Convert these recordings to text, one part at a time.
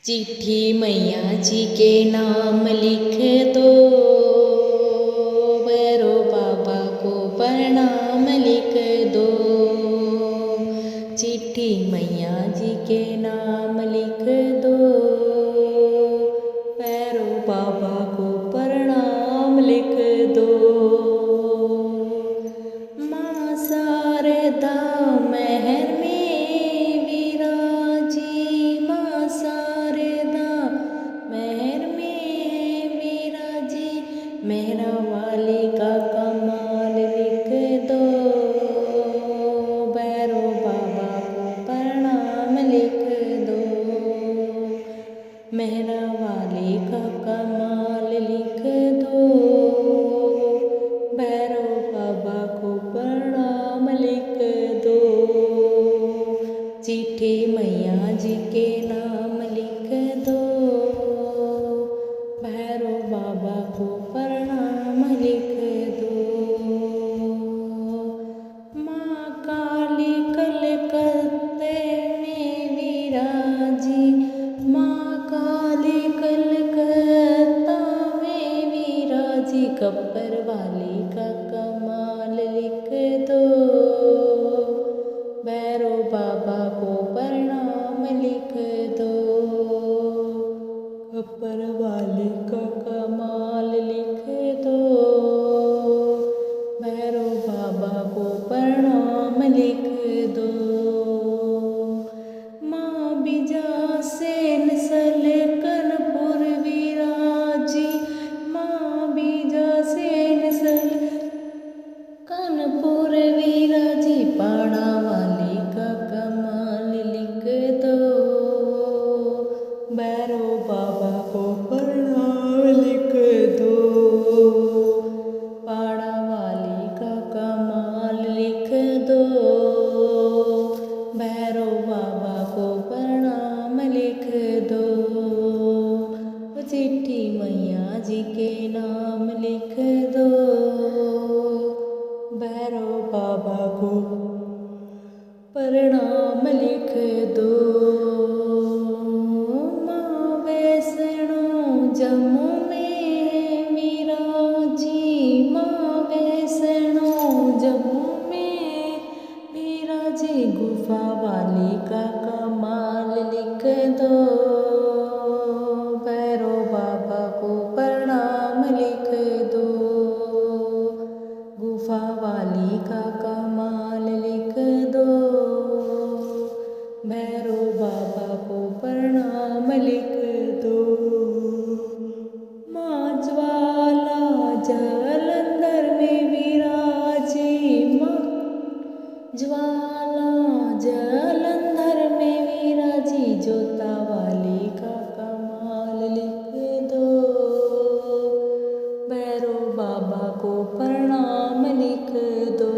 चिट्ठी मैया जी के नाम लिख दो, भैरो बाबा को प्रणाम लिख दो। चिट्ठी मैया जी के नाम लिख दो, भैरो बाबा को प्रणाम लिख दो। माँ शारदा महर में विराजी, माँ शारदा महर में विराजी, मेहरा वाली का कमाल लिख दो, भैरो बाबा को प्रणाम लिख दो। मेहरा वाली का कमाल लिख दो, भैरो बाबा को प्रणाम लिख दो। चिट्ठी मैया जी के नाम लिख दो, भैरो बाबा को प्रणाम लिख दो। माँ काली कलकत्ते में विराजी, माँ काली कलकत्ता में विराजी, कब्र वाली का कमाल लिख दो, भैरो बाबा को प्रणाम लिख दो। कब्र वाली का कमाल लिख दो, भैरो बाबा को प्रणाम लिख दो। माँ बीजासेन सलकनपुर विराजी, माँ बीजासेन सलकनपुर विराजी, पाड़ा वाली का कमाल लिख दो, भैरो बाबा को प्रणाम लिख दो। पाड़ा वाली का कमाल लिख दो, भैरो बाबा को प्रणाम लिख दो। चिट्ठी मैया जी के नाम लिख दो, भैरो बाबा को प्रणाम लिख दो। माँ वैष्णो जम्मू में विराजी, माँ वैष्णो जम्मू में विराजी, गुफा वाली का कमाल लिख दो, भैरो बाबा को प्रणाम लिख दो। गुफा वाली का कमाल लिख दो, भैरो बाबा को प्रणाम लिख दो। माँ ज्वाला जालंधर में विराजी, माँ ज्वाला जालंधर में विराजी, जोता वाली का कमाल लिख दो, भैरो बाबा को प्रणाम लिख दो।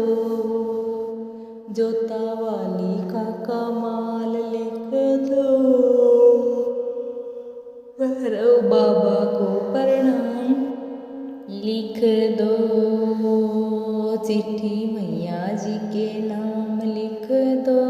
जोता वाली का कमाल लिख दो, भैरो बाबा को प्रणाम लिख दो। चिट्ठी मैया जी के नाम लिख दो,